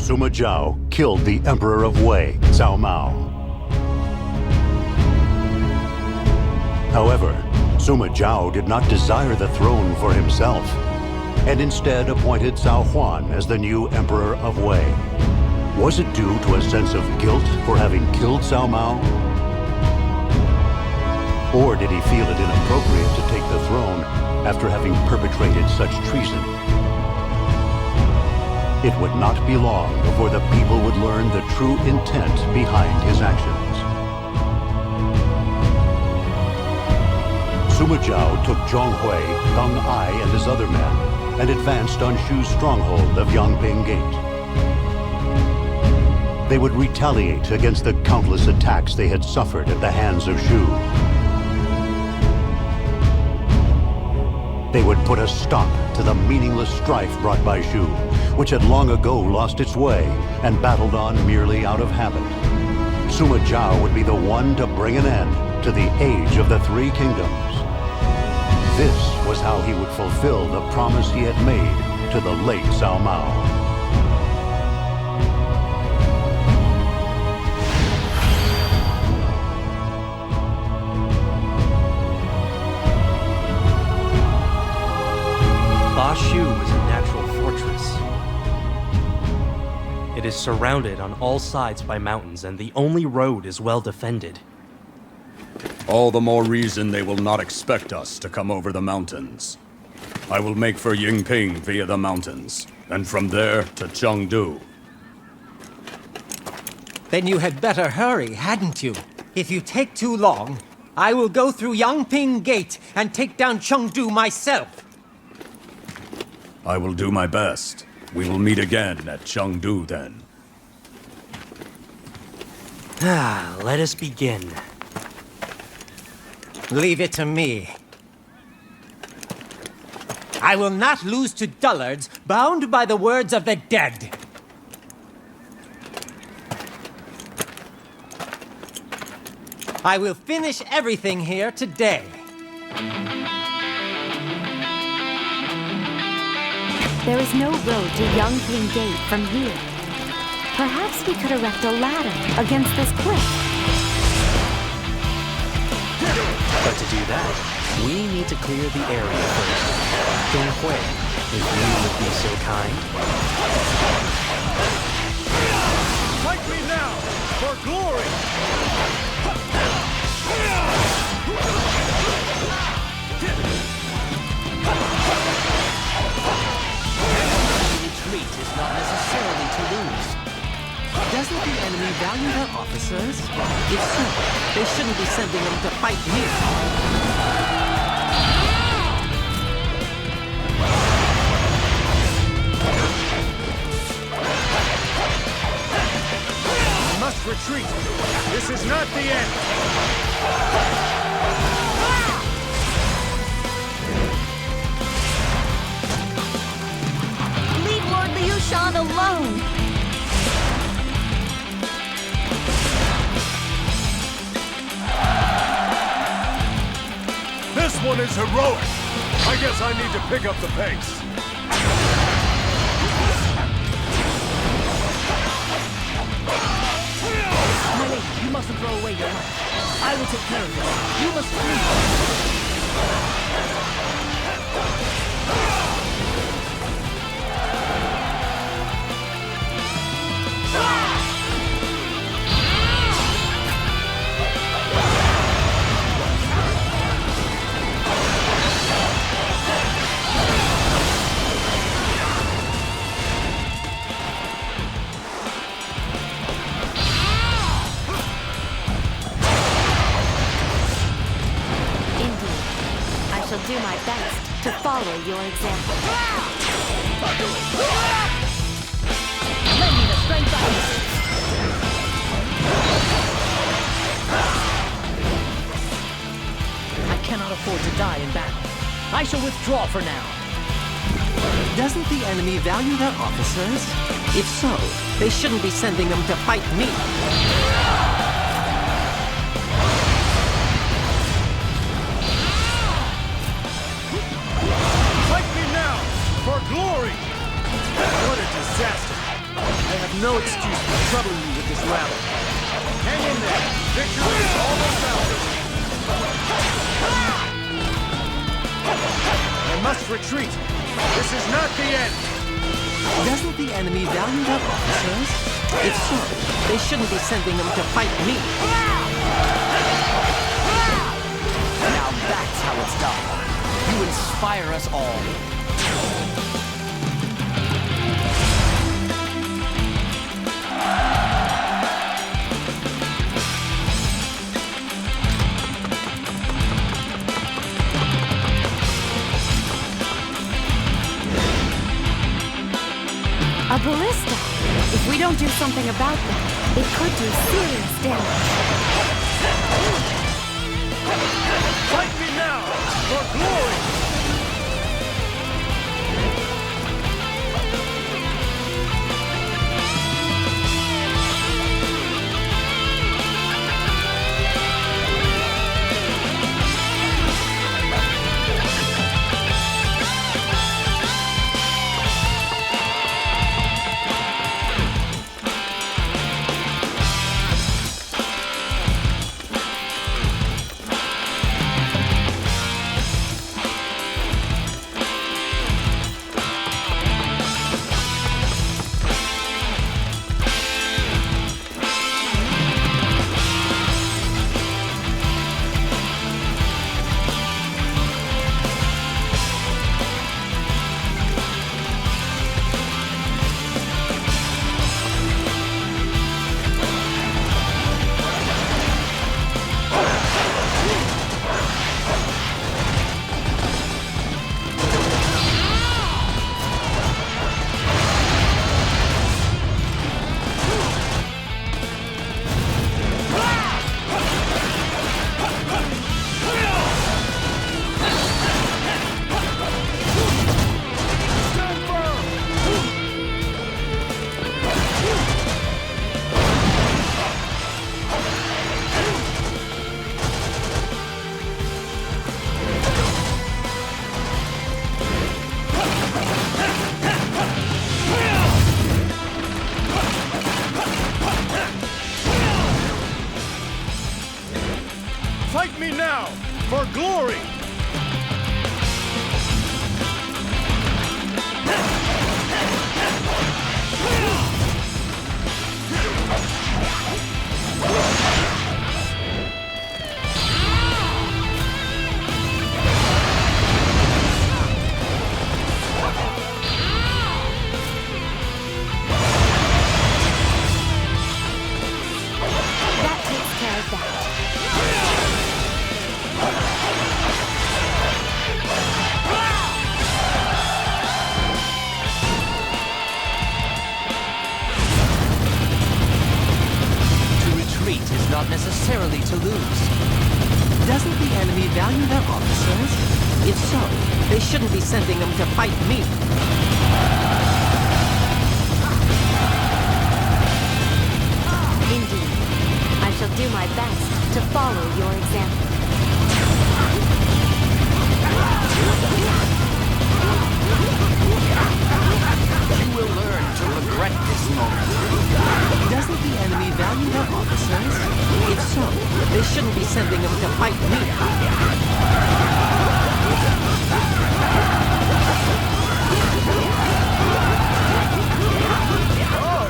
Sima Zhao killed the Emperor of Wei, Cao Mao. However, Sima Zhao did not desire the throne for himself, and instead appointed Cao Huan as the new Emperor of Wei. Was it due to a sense of guilt for having killed Cao Mao? Or did he feel it inappropriate to take the throne after having perpetrated such treason? It would not be long before the people would learn the true intent behind his actions. Sima Zhao took Zhong Hui, Deng Ai, and his other men and advanced on Shu's stronghold of Yangping Gate. They would retaliate against the countless attacks they had suffered at the hands of Shu. They would put a stop to the meaningless strife brought by Shu, which had long ago lost its way and battled on merely out of habit. Sima Zhao would be the one to bring an end to the Age of the Three Kingdoms. This was how he would fulfill the promise he had made to the late Cao Mao. Shu is a natural fortress. It is surrounded on all sides by mountains, and the only road is well defended. All the more reason they will not expect us to come over the mountains. I will make for Yingping via the mountains, and from there to Chengdu. Then you had better hurry, hadn't you? If you take too long, I will go through Yangping Gate and take down Chengdu myself. I will do my best. We will meet again at Chengdu then. Let us begin. Leave it to me. I will not lose to dullards bound by the words of the dead. I will finish everything here today. There is no road to Yangping Gate from here. Perhaps we could erect a ladder against this cliff. But to do that, we need to clear the area first. Deng Hui, if you would be so kind. Fight me now, for glory! Retreat is not necessarily to lose. Doesn't the enemy value their officers? If so, they shouldn't be sending them to fight me. We must retreat. This is not the end. Leave Lord Liu Shan alone! This one is heroic. I guess I need to pick up the pace. My lady, you mustn't throw away your life. I will take care of this. You must flee. Do my best to follow your example. Lend me the strength I need. I cannot afford to die in battle. I shall withdraw for now. Doesn't the enemy value their officers? If so, they shouldn't be sending them to fight me. For glory! What a disaster! I have no excuse for troubling you with this rabble. Hang in there. Victory is almost ours. I must retreat. This is not the end. Doesn't the enemy value their officers? If so, they shouldn't be sending them to fight me. Now that's how it's done. You inspire us all. A ballista. If we don't do something about that, it could do serious damage. Fight me now for glory. Fight me now for glory! That takes care of that. Is not necessarily to lose. Doesn't the enemy value their officers? If so, they shouldn't be sending them to fight me. Indeed. I shall do my best to follow your example. You will learn to regret this moment. Doesn't the enemy value their officers? If so, they shouldn't be sending them to fight me. Oh,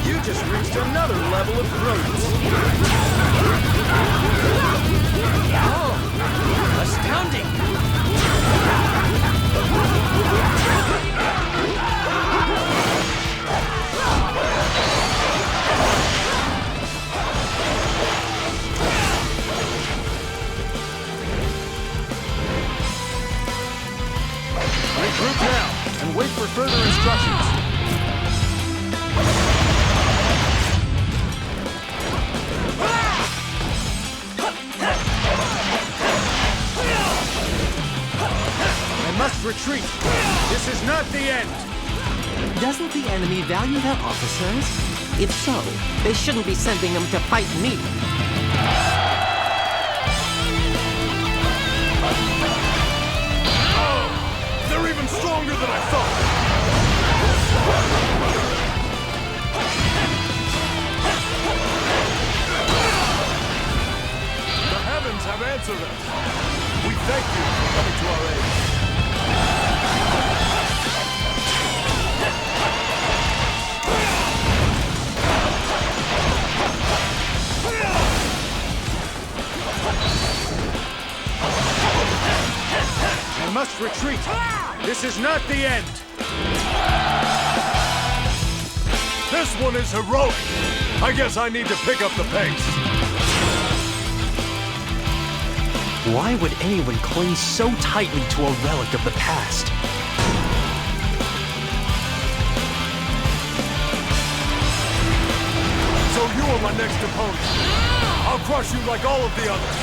you just reached another level of brilliance. Oh, astounding! Regroup now and wait for further instructions. I must retreat. This is not the end. Doesn't the enemy value their officers? If so, they shouldn't be sending them to fight me. They're even stronger than I thought! Thank you for coming to our aid. I must retreat. This is not the end. This one is heroic. I guess I need to pick up the pace. Why would anyone cling so tightly to a relic of the past? So you are my next opponent. I'll crush you like all of the others.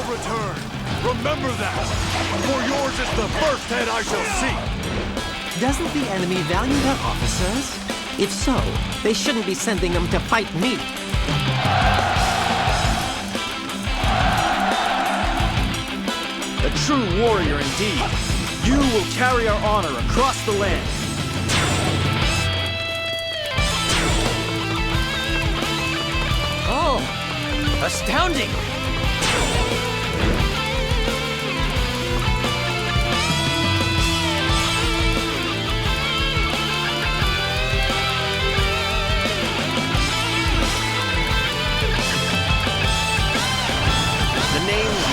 Return. Remember that, for yours is the first head I shall see. Doesn't the enemy value their officers? If so, they shouldn't be sending them to fight me. A true warrior indeed. You will carry our honor across the land. Oh, astounding!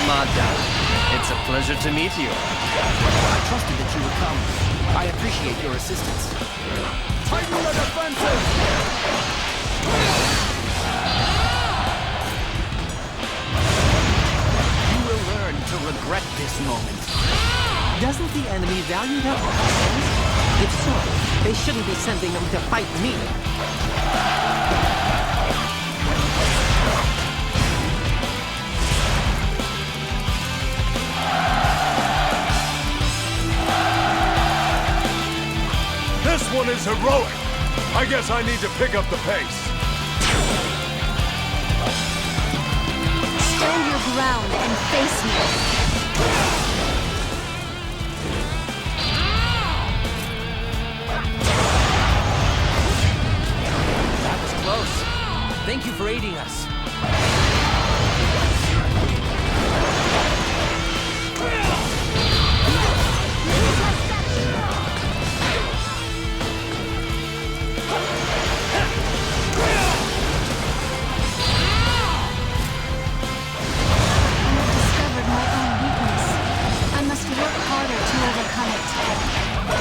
Sima Zhao. It's a pleasure to meet you. I trusted that you would come. I appreciate your assistance. Tighten the defenses! You will learn to regret this moment. Doesn't the enemy value their officers? If so, they shouldn't be sending them to fight me. This one is heroic. I guess I need to pick up the pace. Stand your ground and face me. That was close. Thank you for aiding us.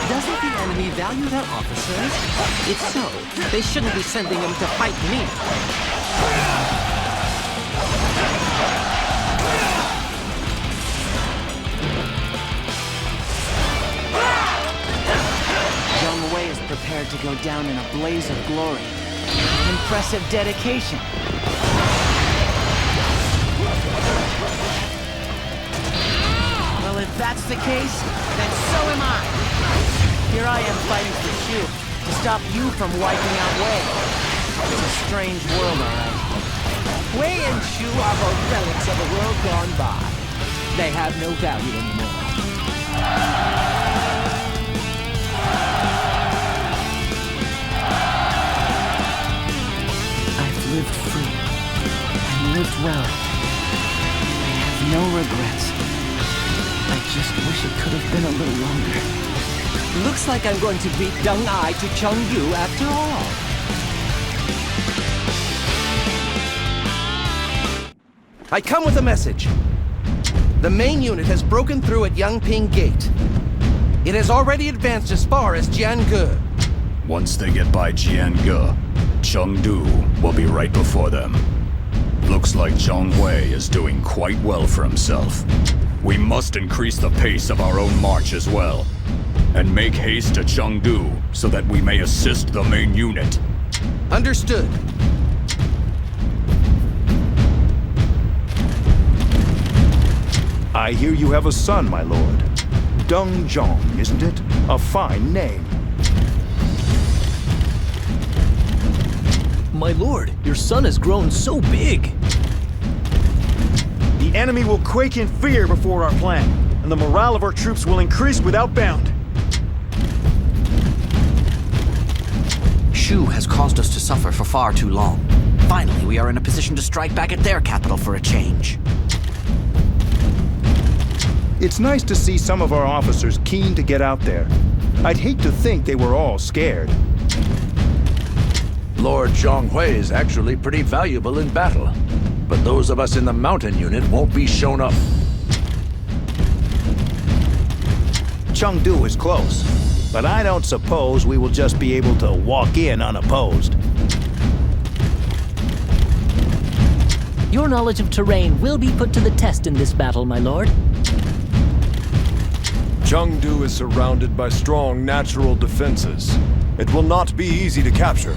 Doesn't the enemy value their officers? If so, they shouldn't be sending them to fight me. Zhong Hui is prepared to go down in a blaze of glory. Impressive dedication. Well, if that's the case, then so am I. Here I am fighting for Shu, to stop you from wiping out Wei. It's a strange world, all right. Wei and Shu are both relics of a world gone by. They have no value anymore. I've lived free. I've lived well. I have no regrets. I just wish it could have been a little longer. Looks like I'm going to beat Deng Ai to Chengdu after all. I come with a message. The main unit has broken through at Yangping Gate. It has already advanced as far as Jiange. Once they get by Jiange, Chengdu will be right before them. Looks like Zhong Hui is doing quite well for himself. We must increase the pace of our own march as well, and make haste to Chengdu so that we may assist the main unit. Understood. I hear you have a son, my lord. Deng Zhong, isn't it? A fine name. My lord, your son has grown so big. The enemy will quake in fear before our plan, and the morale of our troops will increase without bound. Shu has caused us to suffer for far too long. Finally, we are in a position to strike back at their capital for a change. It's nice to see some of our officers keen to get out there. I'd hate to think they were all scared. Lord Zhong Hui is actually pretty valuable in battle. But those of us in the mountain unit won't be shown up. Chengdu is close, but I don't suppose we will just be able to walk in unopposed. Your knowledge of terrain will be put to the test in this battle, my lord. Chengdu is surrounded by strong natural defenses. It will not be easy to capture.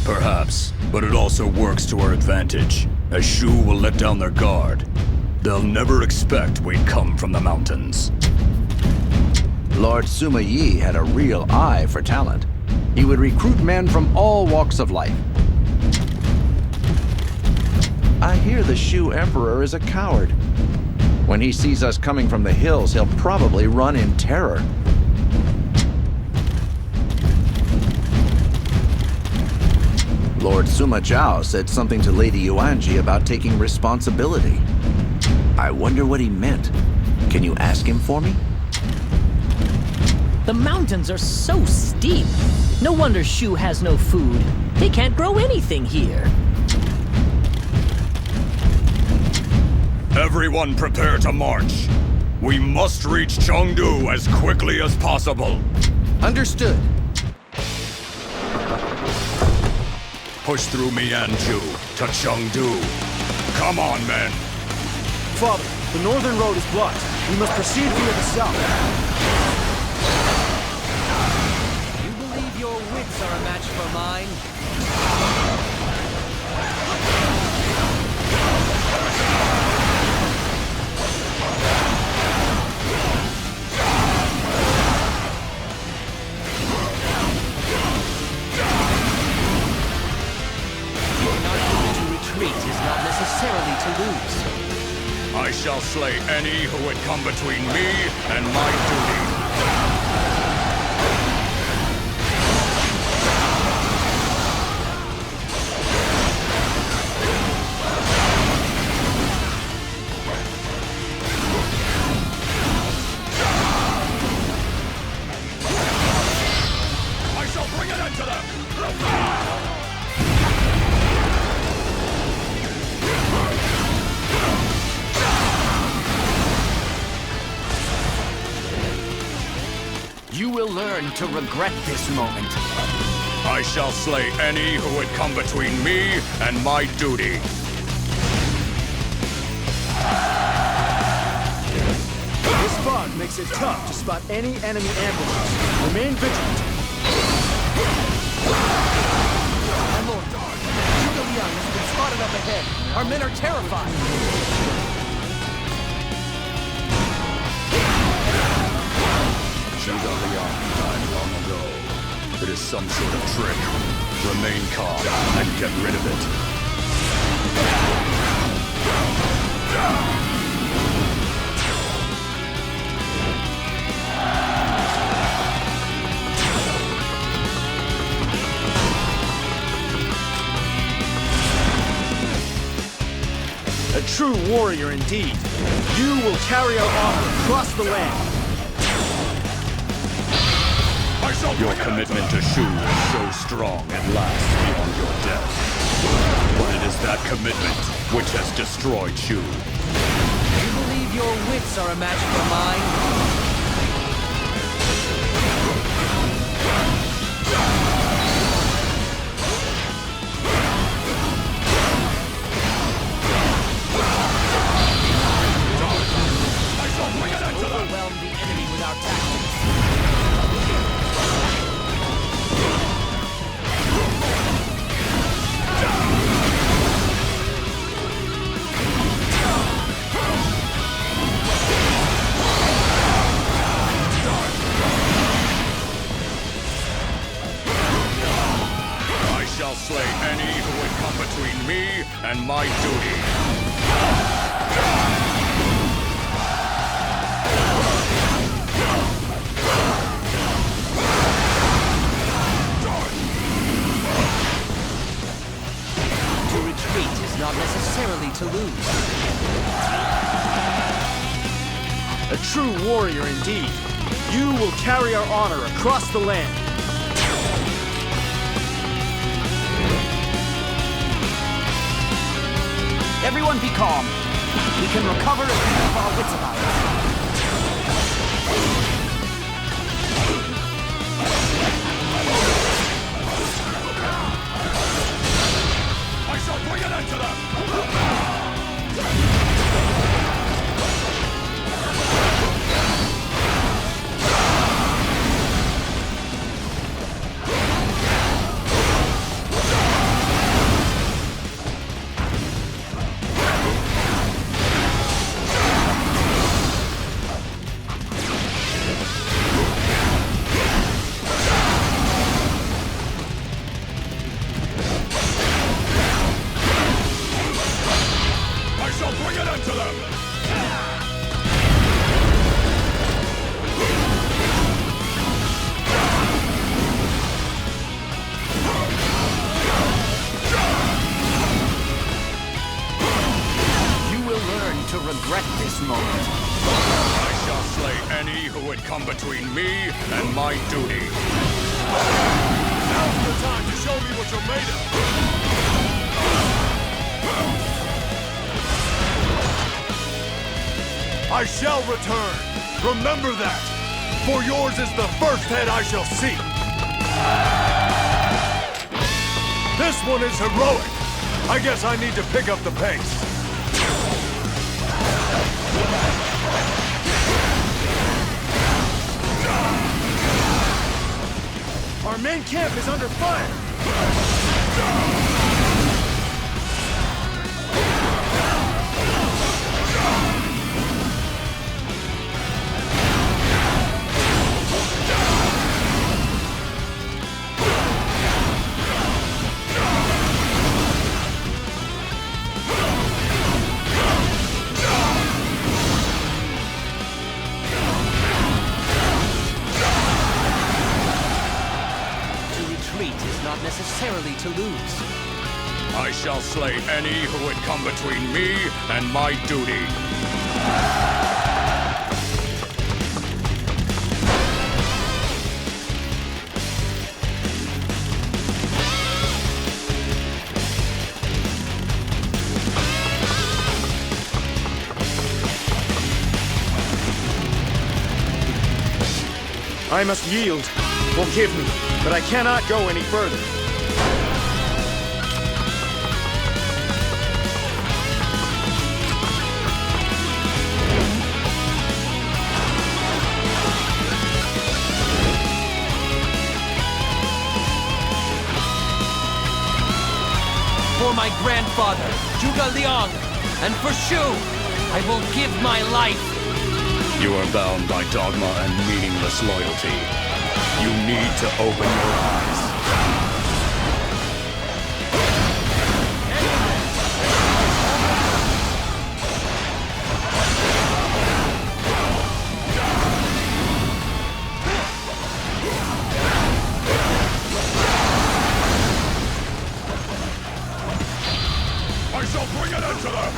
Perhaps, but it also works to our advantage, as Shu will let down their guard. They'll never expect we'd come from the mountains. Lord Sima Yi had a real eye for talent. He would recruit men from all walks of life. I hear the Shu Emperor is a coward. When he sees us coming from the hills, he'll probably run in terror. Lord Sima Zhao said something to Lady Yuanji about taking responsibility. I wonder what he meant. Can you ask him for me? The mountains are so steep. No wonder Shu has no food. They can't grow anything here. Everyone prepare to march. We must reach Chengdu as quickly as possible. Understood. Push through Mianju to Chengdu. Come on, men. Father, the northern road is blocked. We must proceed via the south. You believe your wits are a match for mine? Is not necessarily to lose. I shall slay any who would come between me and my duty. I shall bring an end to them! You will learn to regret this moment. I shall slay any who would come between me and my duty. This fog makes it tough to spot any enemy ambushes. Remain vigilant. My lord, Zhuge Liang has been spotted up ahead. Our men are terrified. Zhuge Liang died long ago. It is some sort of trick. Remain calm and get rid of it. A true warrior indeed. You will carry our honor across the land. Your commitment to Shu is so strong and lasts beyond your death. But it is that commitment which has destroyed Shu. You believe your wits are a match for mine? Overwhelm the enemy with our tactics. and my duty. To retreat is not necessarily to lose. A true warrior indeed. You will carry our honor across the land. Everyone be calm. We can recover if we keep our wits about us. I shall bring an end to them! Regret this moment. I shall slay any who would come between me and my duty. Now's the time to show me what you're made of! I shall return. Remember that. For yours is the first head I shall see. This one is heroic. I guess I need to pick up the pace. Our main camp is under fire! Necessarily to lose. I shall slay any who would come between me and my duty. I must yield. Forgive me, but I cannot go any further. For my grandfather, Zhuge Liang, and for Shu, I will give my life. You are bound by dogma and meaningless loyalty. You need to open your eyes. I shall bring an end to them!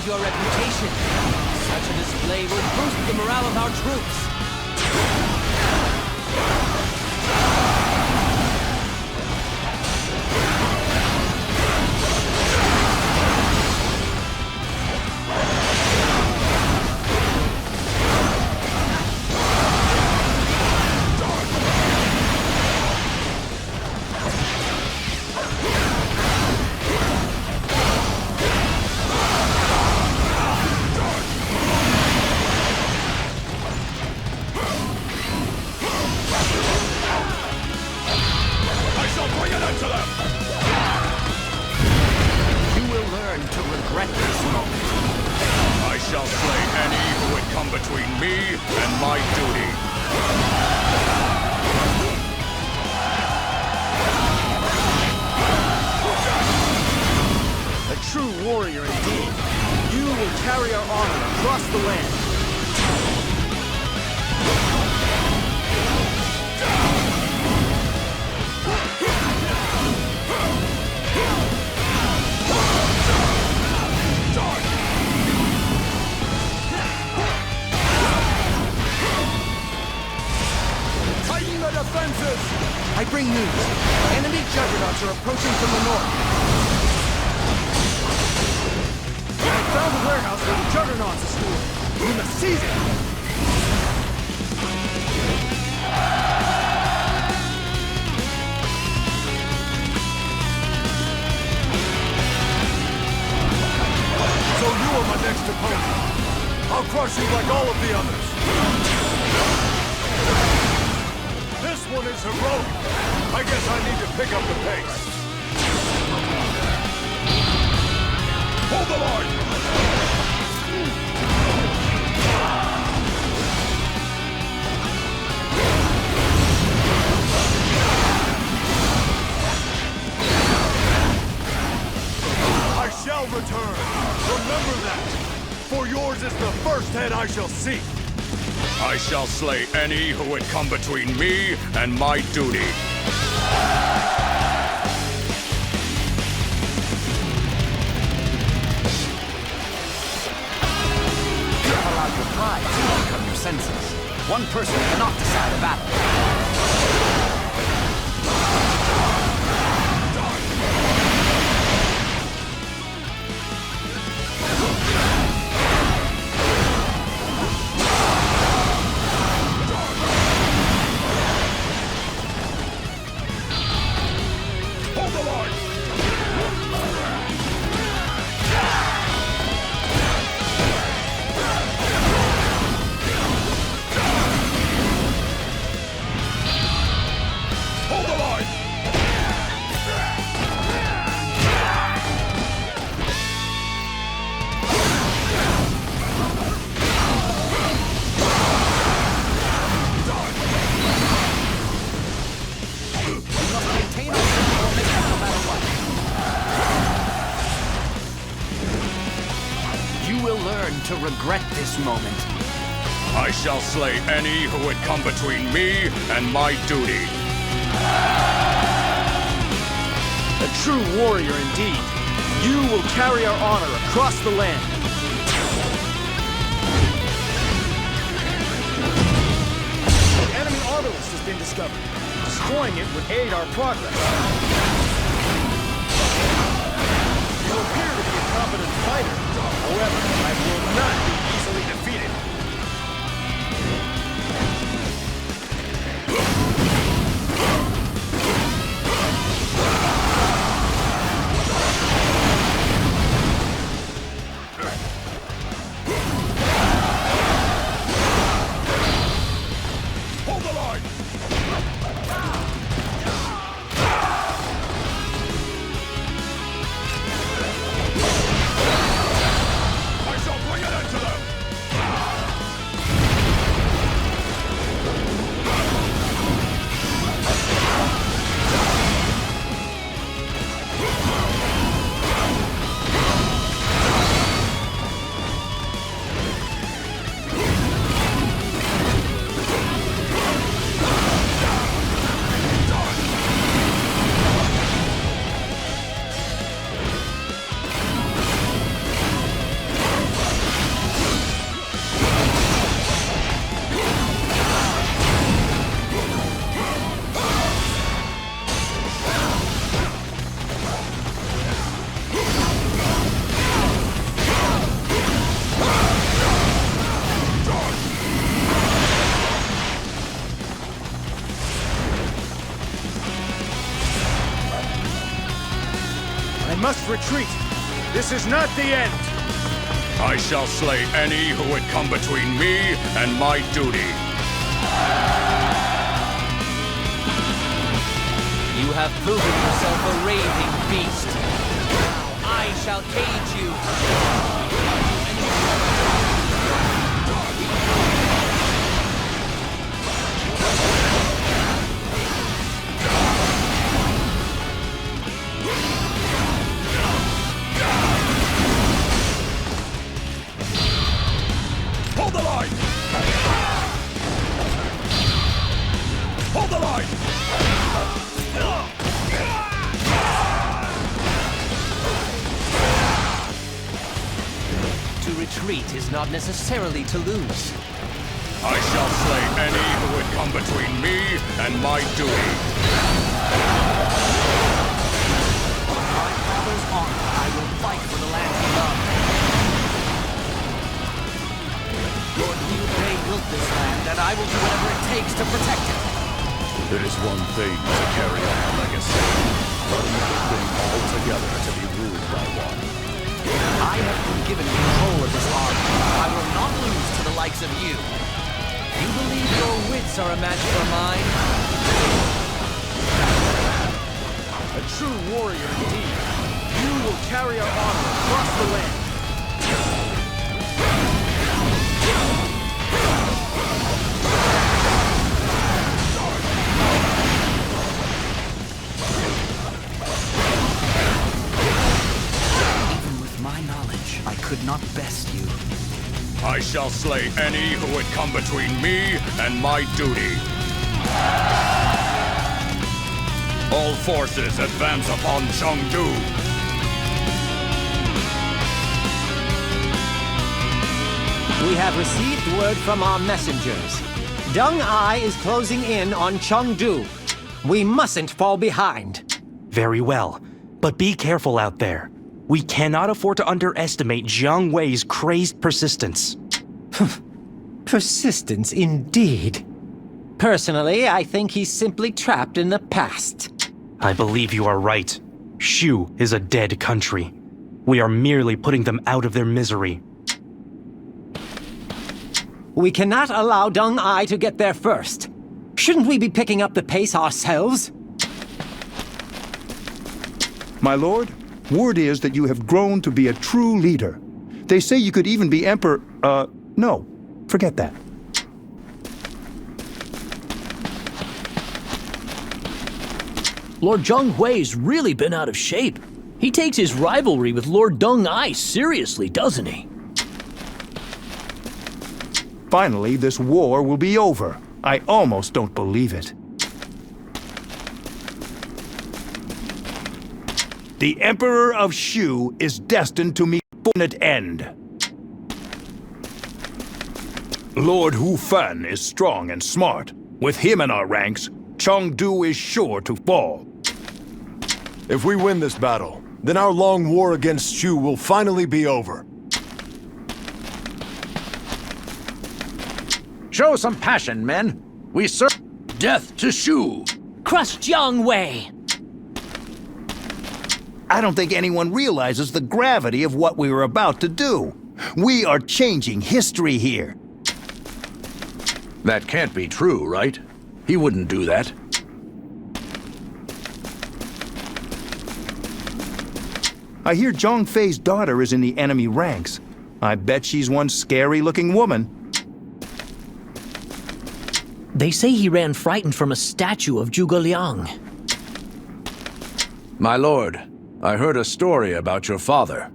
Your reputation. Such a display will boost the morale of our troops. are approaching from the north. I found the warehouse where the Juggernauts are stored. We must seize it! So you are my next opponent. I'll crush you like all of the others. This one is heroic. I guess I need to pick up the pace. Hold the line! I shall return. Remember that. For yours is the first head I shall see. I shall slay any who would come between me and my duty. Allow your pride to overcome your senses. One person cannot decide a battle. To regret this moment. I shall slay any who would come between me and my duty. A true warrior indeed. You will carry our honor across the land. The enemy Arbalest has been discovered. Destroying it would aid our progress. You appear to be a competent fighter. However, I will not be easily defeated. Hold the line! Must retreat. This is not the end. I shall slay any who would come between me and my duty. You have proven yourself a raving beast. Now I shall cage you. Hold the line! Hold the line! To retreat is not necessarily to lose. I shall slay any who would come between me and my duty. together to be ruled by one. I have been given control of this army. I will not lose to the likes of you. You believe your wits are a match for mine? A true warrior indeed. You will carry our honor across the land. Even with my knowledge, I could not best you. I shall slay any who would come between me and my duty. All forces advance upon Chengdu. We have received word from our messengers. Deng Ai is closing in on Chengdu. We mustn't fall behind. Very well, but be careful out there. We cannot afford to underestimate Zhong Hui's crazed persistence. Persistence indeed. Personally, I think he's simply trapped in the past. I believe you are right. Shu is a dead country. We are merely putting them out of their misery. We cannot allow Deng Ai to get there first. Shouldn't we be picking up the pace ourselves? My lord, word is that you have grown to be a true leader. They say you could even be emperor... no. Forget that. Lord Zhong Hui's really been out of shape. He takes his rivalry with Lord Deng Ai seriously, doesn't he? Finally, this war will be over. I almost don't believe it. The Emperor of Shu is destined to meet an end. Lord Hu Fan is strong and smart. With him in our ranks, Chengdu is sure to fall. If we win this battle, then our long war against Shu will finally be over. Show some passion, men. We serve death to Shu. Crush Zhong Hui! I don't think anyone realizes the gravity of what we were about to do. We are changing history here. That can't be true, right? He wouldn't do that. I hear Zhong Fei's daughter is in the enemy ranks. I bet she's one scary-looking woman. They say he ran frightened from a statue of Zhuge Liang. My lord, I heard a story about your father.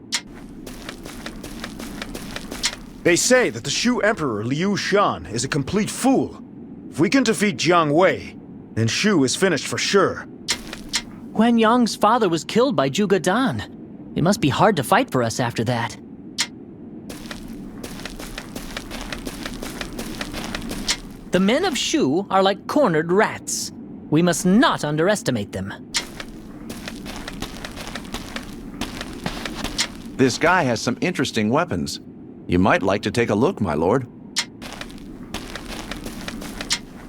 They say that the Shu Emperor Liu Shan is a complete fool. If we can defeat Jiang Wei, then Shu is finished for sure. Wen Yang's father was killed by Zhuge Dan. It must be hard to fight for us after that. The men of Shu are like cornered rats. We must not underestimate them. This guy has some interesting weapons. You might like to take a look, my lord.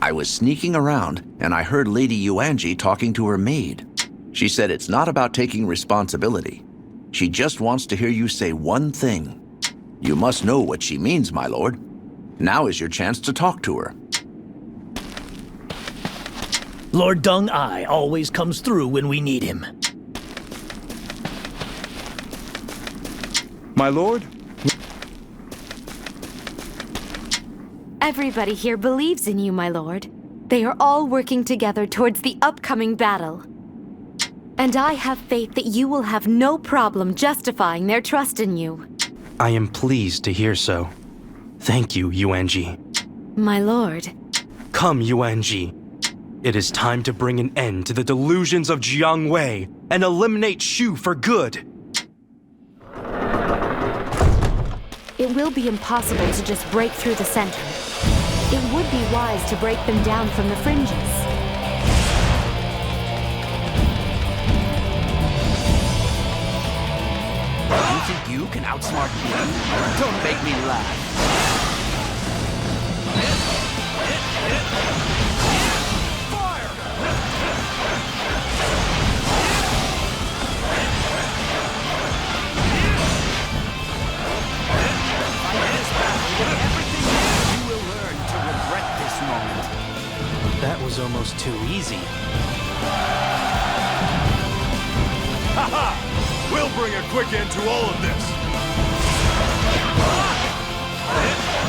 I was sneaking around, and I heard Lady Yuanji talking to her maid. She said it's not about taking responsibility. She just wants to hear you say one thing. You must know what she means, my lord. Now is your chance to talk to her. Lord Deng Ai always comes through when we need him. My lord? Everybody here believes in you, my lord. They are all working together towards the upcoming battle. And I have faith that you will have no problem justifying their trust in you. I am pleased to hear so. Thank you, Yuanji. My lord. Come, Yuanji. It is time to bring an end to the delusions of Jiang Wei and eliminate Shu for good. It will be impossible to just break through the center. It would be wise to break them down from the fringes. You think you can outsmart me? Don't make me laugh. too easy. Haha! We'll bring a quick end to all of this!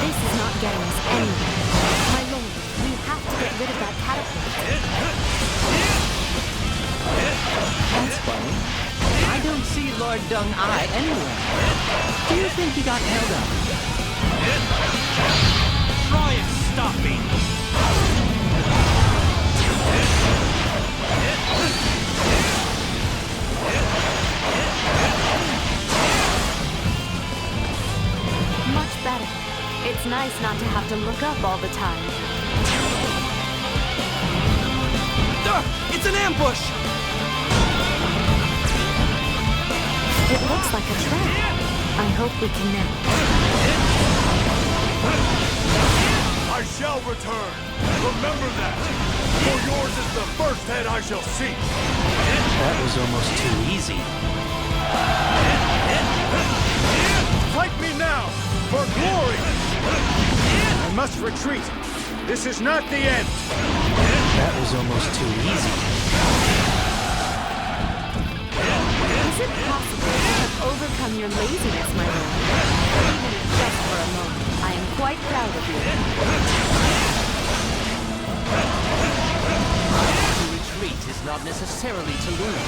This is not getting us anywhere. My lord, we have to get rid of that catapult. That's funny. I don't see Lord Deng Ai anywhere. Do you think he got held up? Try and stop me! Much better. It's nice not to have to look up all the time. It's an ambush! It looks like a trap. I hope we can now. I shall return! Remember that! For yours is the first head I shall see! That was almost too easy. Fight me now! For glory! I must retreat. This is not the end. That was almost too easy. Is it possible to have overcome your laziness, my lord? Even if just for a moment, I am quite proud of you. To retreat is not necessarily to lose.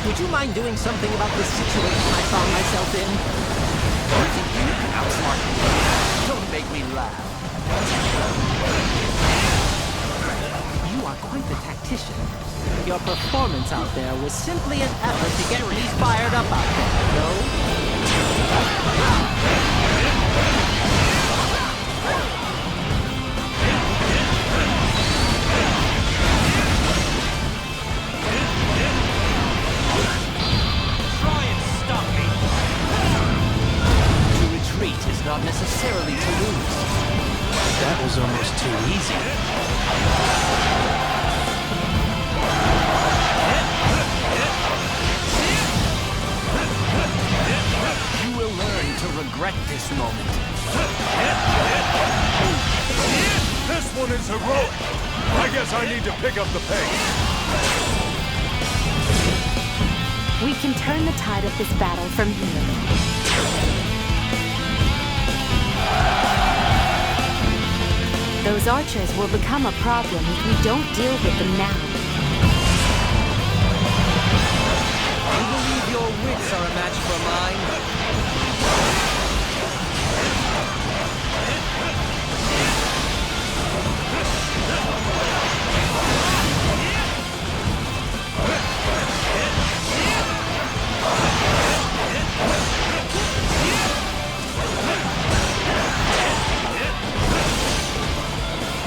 Would you mind doing something about this situation I found myself in? You think you can outsmart me? Don't make me laugh. You are quite the tactician. Your performance out there was simply an effort to get me fired up out there, no? Not necessarily to lose. That was almost too easy. You will learn to regret this moment. This one is heroic. I guess I need to pick up the pace. We can turn the tide of this battle from here. Those archers will become a problem if we don't deal with them now. You believe your wits are a match for mine?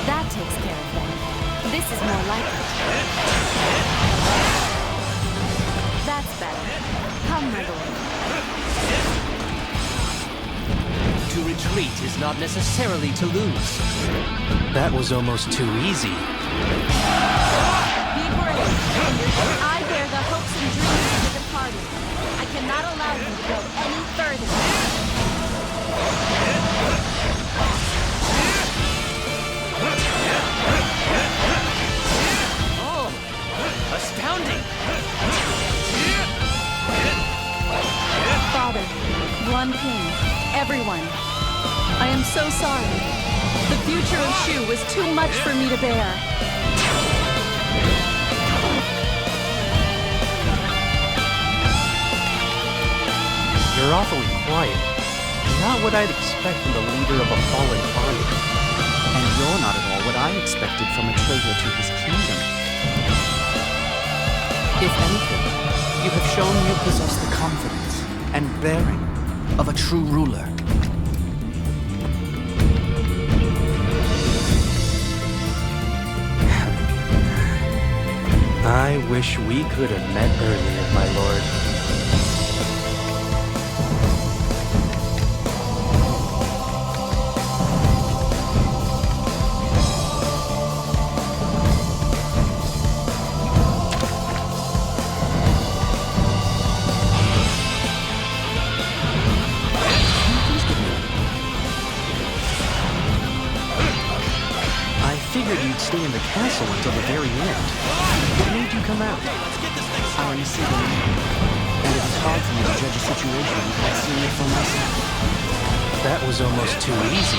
That takes care of them. This is more like it. That's better. Come, my lord. To retreat is not necessarily to lose. That was almost too easy. Be brave. I bear the hopes and dreams of the departed. I cannot allow you to go any further. Oh, astounding! Father, one king, everyone. I am so sorry. The future of Shu was too much for me to bear. You're awfully quiet. not what I'd expect from the leader of a fallen army. And you're not at all what I expected from a traitor to his kingdom. If anything, you have shown you possess the confidence and bearing of a true ruler. I wish we could have met earlier, my lord. Stay in the castle until the very end. What made you come out? I am seeing, and it is hard for me to judge a situation without seeing it for myself. That was almost too easy.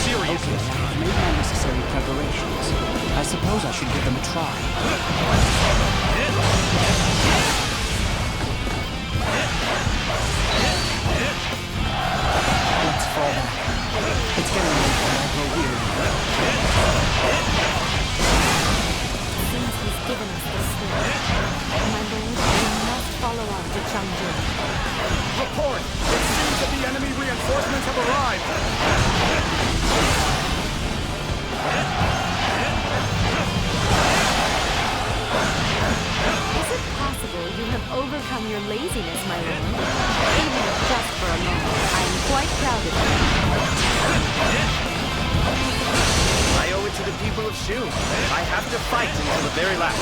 Okay, I have made my necessary preparations. I suppose I should give them a try. Let's fall back. It's getting late and I grow weary. Since he's given us this sword, my lord, we must follow on to Chengdu. Report! It seems that the enemy reinforcements have arrived! Is it possible you have overcome your laziness, my lord? Even if just for a moment, I am quite proud of you. I owe it to the people of Shu. I have to fight until the very last.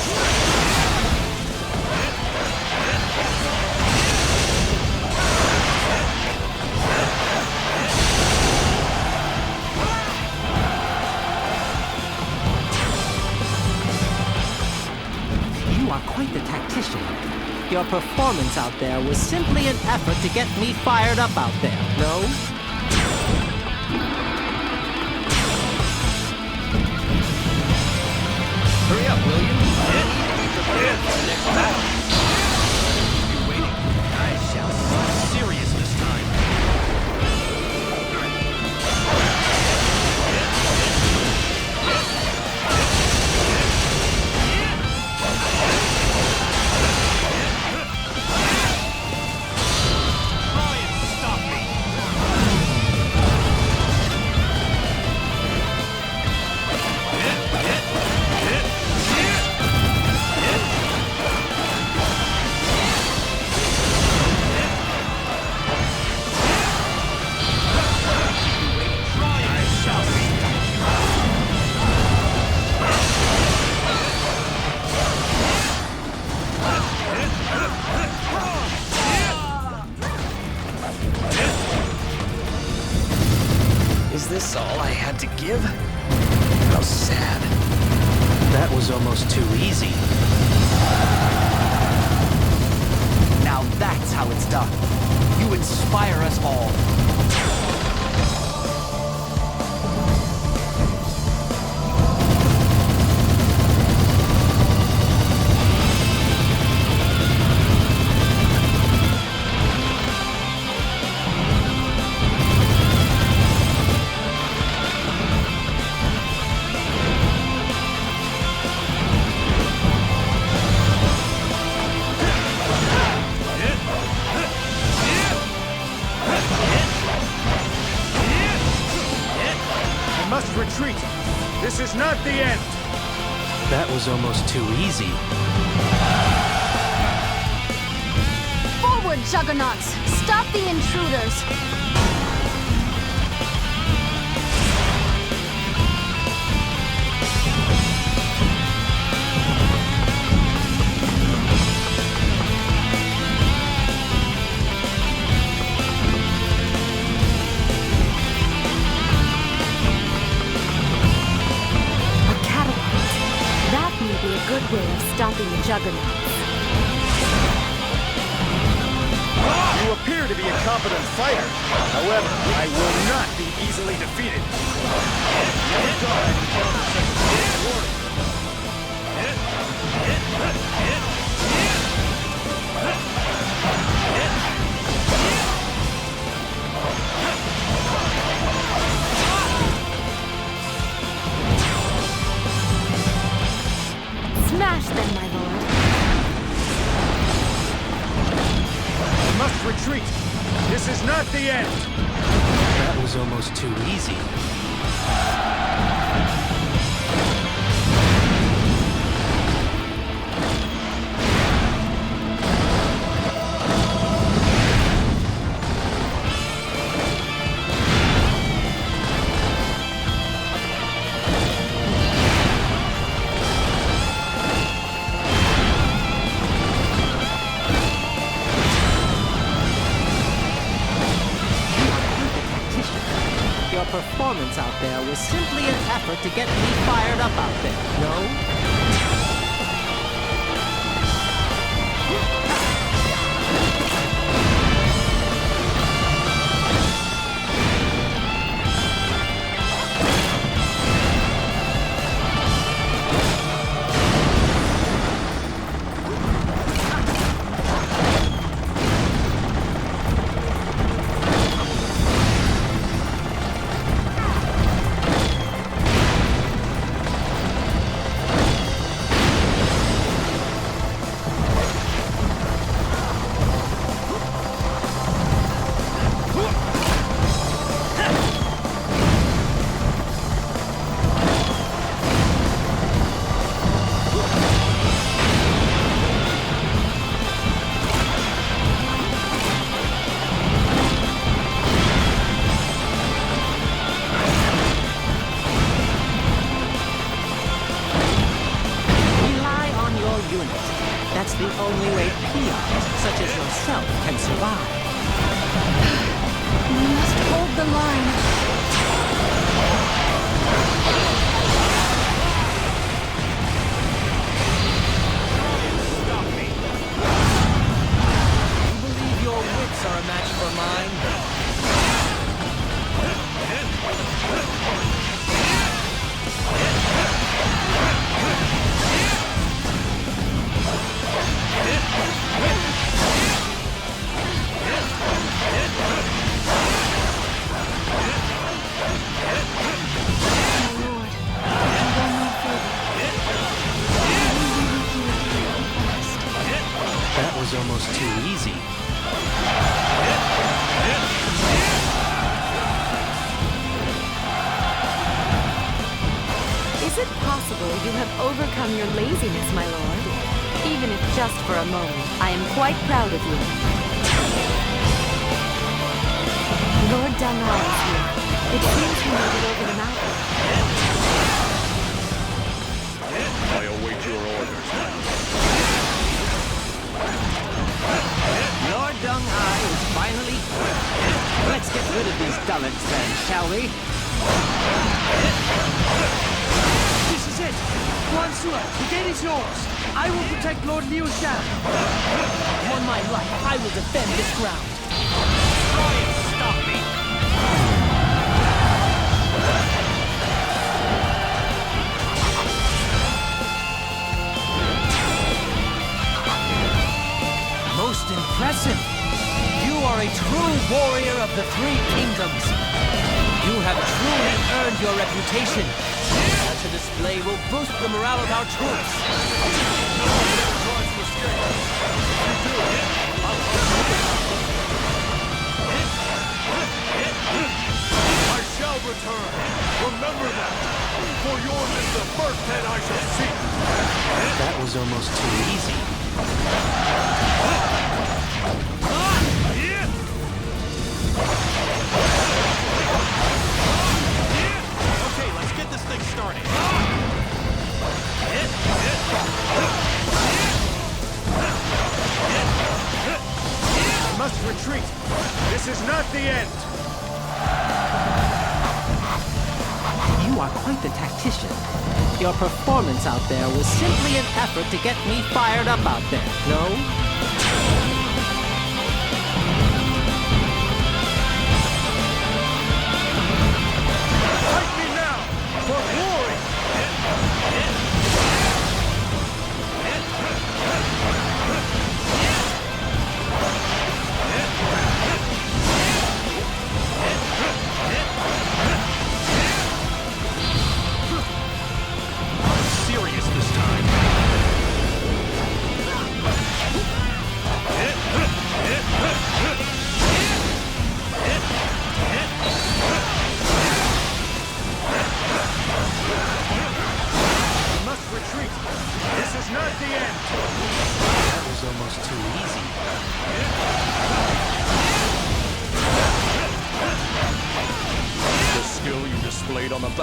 You are quite the tactician. Your performance out there was simply an effort to get me fired up out there, no? Hurry up, will you? Be prepared for the next battle. You're waiting. I shall be serious this time. Try and stop me. Is this all I had to give? How sad. That was almost too easy. Now that's how it's done. You inspire us all. Retreat! This is not the end! That was almost too easy. Forward, Juggernauts! Stop the intruders! Good way of stopping the Juggernauts. You appear to be a competent fighter. However, I will not be easily defeated. the end! That was almost too easy. Your performance out there was simply an effort to get me fired up out there, no? That's the only way peons, such as yourself, can survive. We must hold the line. Stop me! You believe your wits are a match for mine? That was almost too easy. Is it possible you have overcome your laziness, my lord? Even if just for a moment, I am quite proud of you. Lord Deng Ai is here. It seems he made it over the mountain. I await your orders. Lord Deng Ai is finally here. Let's get rid of these dullards then, shall we? This is it! Guansua, the gate is yours! I will protect Lord Liu Shan! On my life, I will defend this ground! Try and stop me! Most impressive! You are a true warrior of the Three Kingdoms! You have truly earned your reputation! Such a display will boost the morale of our troops! I shall return. Remember that. For yours is the first head I shall see. That was almost too easy. Okay, let's get this thing started. We must retreat. This is not the end. You are quite the tactician. Your performance out there was simply an effort to get me fired up out there, no? Fight me now for glory. Serious this time.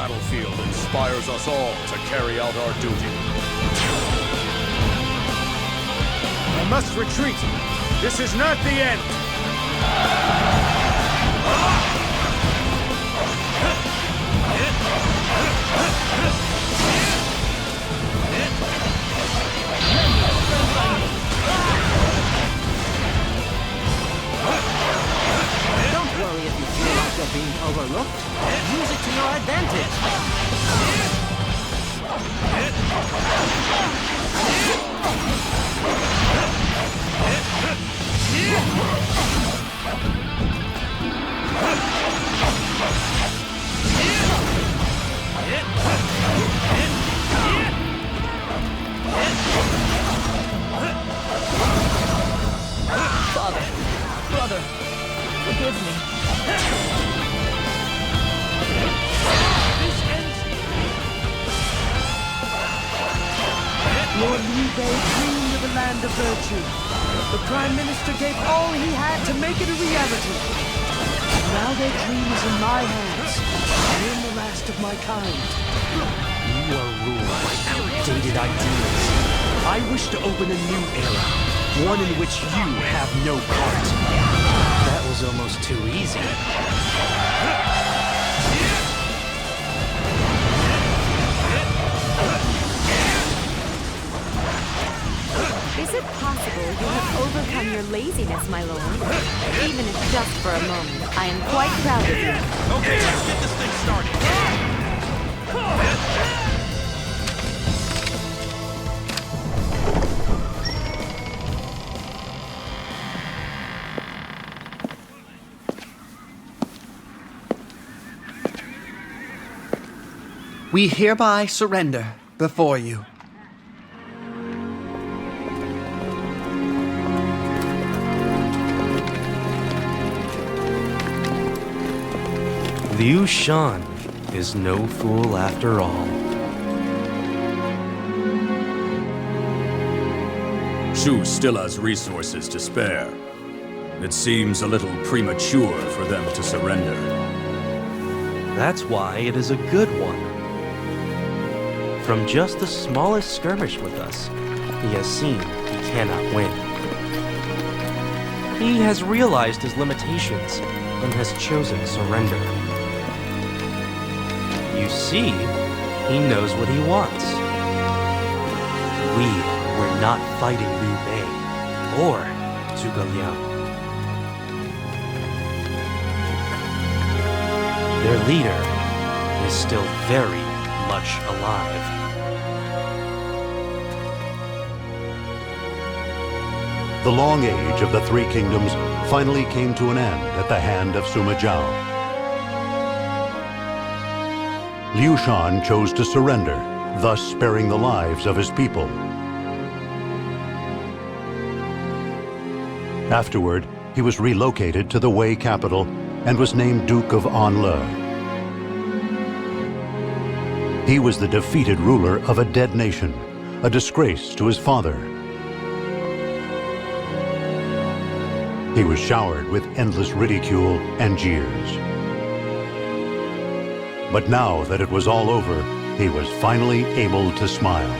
battlefield inspires us all to carry out our duty. I must retreat. This is not the end. Don't worry if you feel like you're being overlooked. Use it to your advantage. Father, brother, forgive me. This ends here. Lord Liu Bei dreamed of a land of virtue. The Prime Minister gave all he had to make it a reality. Now their dream is in my hands. I am the last of my kind. You are ruled by outdated ideas. I wish to open a new era, one in which you have no part. That was almost too easy. Is it possible you have overcome your laziness, my lord? Even if just for a moment, I am quite proud of you. Okay, let's get this thing started. We hereby surrender before you. Liu Shan is no fool after all. Shu still has resources to spare. It seems a little premature for them to surrender. That's why it is a good one. From just the smallest skirmish with us, he has seen he cannot win. He has realized his limitations and has chosen surrender. You see, he knows what he wants. We were not fighting Liu Bei or Zhuge Liang. Their leader is still very much alive. The long age of the Three Kingdoms finally came to an end at the hand of Sima Zhao. Liu Shan chose to surrender, thus sparing the lives of his people. Afterward, he was relocated to the Wei capital and was named Duke of Anle. He was the defeated ruler of a dead nation, a disgrace to his father. He was showered with endless ridicule and jeers. But now that it was all over, he was finally able to smile.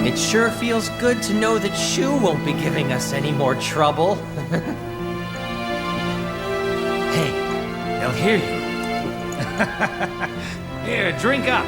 It sure feels good to know that Shu won't be giving us any more trouble. Hey, they'll hear you. Here, drink up.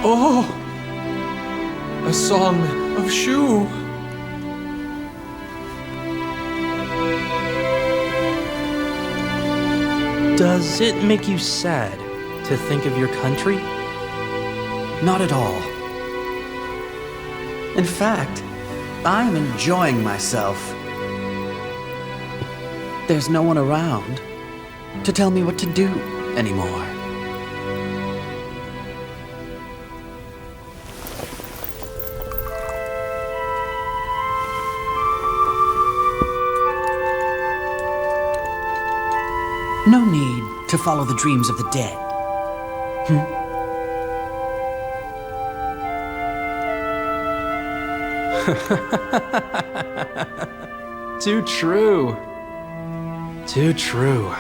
Oh! A song of Shu! Does it make you sad to think of your country? Not at all. In fact, I'm enjoying myself. There's no one around to tell me what to do anymore. No need to follow the dreams of the dead. Too true. Too true.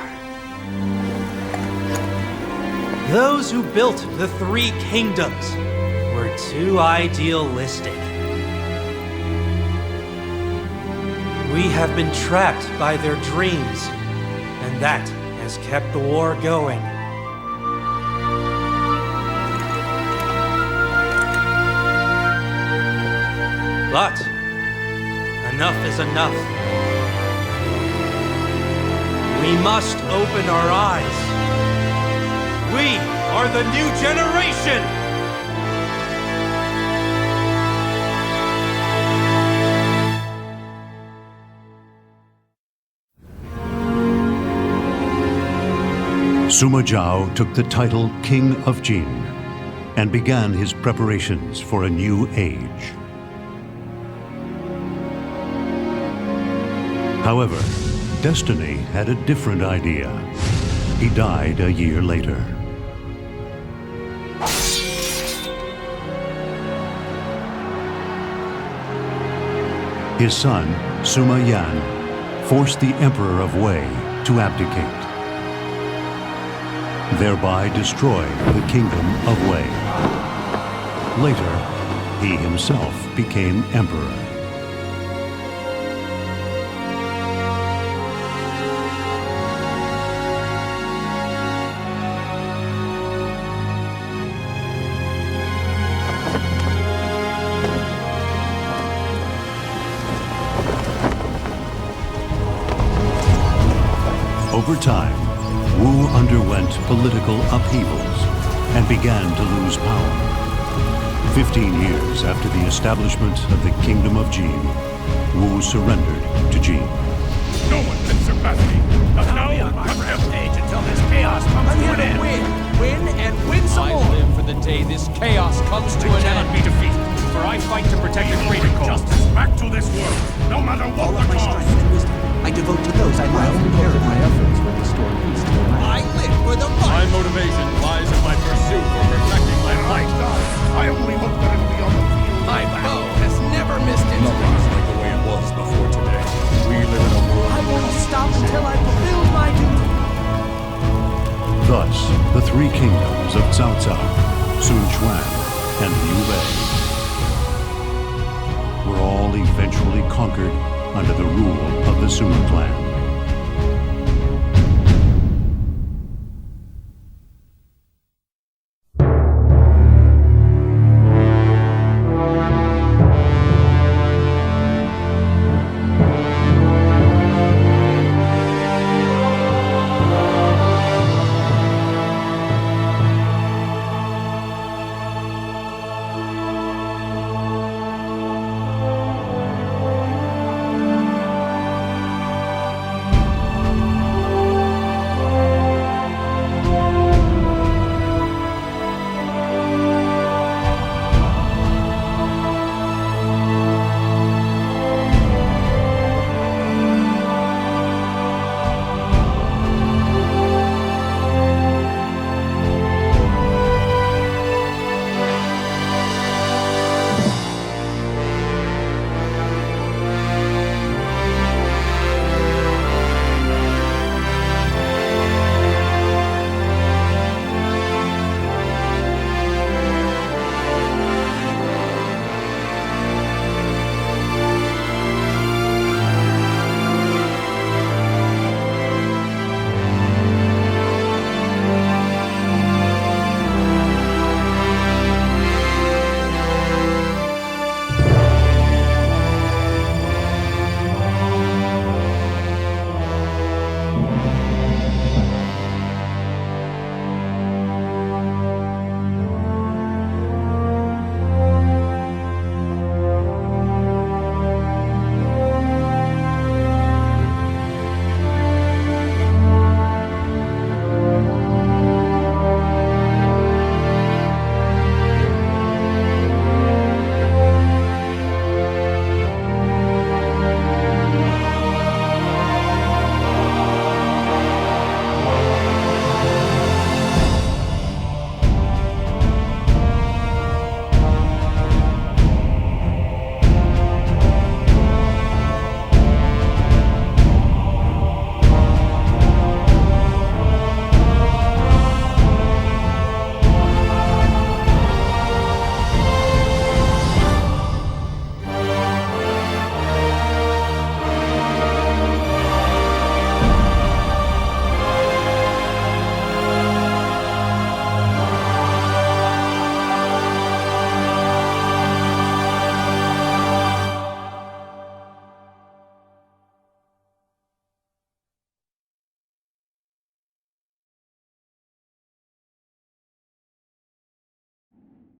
Those who built the three kingdoms were too idealistic. We have been trapped by their dreams, and that has kept the war going. But enough is enough. We must open our eyes. We are the new generation! Sima Zhao took the title King of Jin and began his preparations for a new age. However, destiny had a different idea. He died a year later. His son, Sima Yan, forced the Emperor of Wei to abdicate, thereby destroy the Kingdom of Wei. Later, he himself became emperor. Over time, Wu underwent political upheavals and began to lose power. 15 years after the establishment of the Kingdom of Jin, Wu surrendered to Jin. No one can surpass me. Now I'm rampage until this chaos comes to an end. Win and win some more. I live for the day this chaos comes to an end. Cannot be defeated, for I fight to protect the greater justice back to this world, no matter what the cost. I devote to those I love. My efforts will restore peace to the land. I live for the fight. My motivation lies in my pursuit for protecting my life. I only hope that it'll be on the field. My bow has never missed its Nothing is like the way it was before today. We live in a world. I won't stop until I fulfill my duty. Thus, the three kingdoms of Cao Cao, Sun Quan, and Liu Bei were all eventually conquered under the rule of the Sima clan.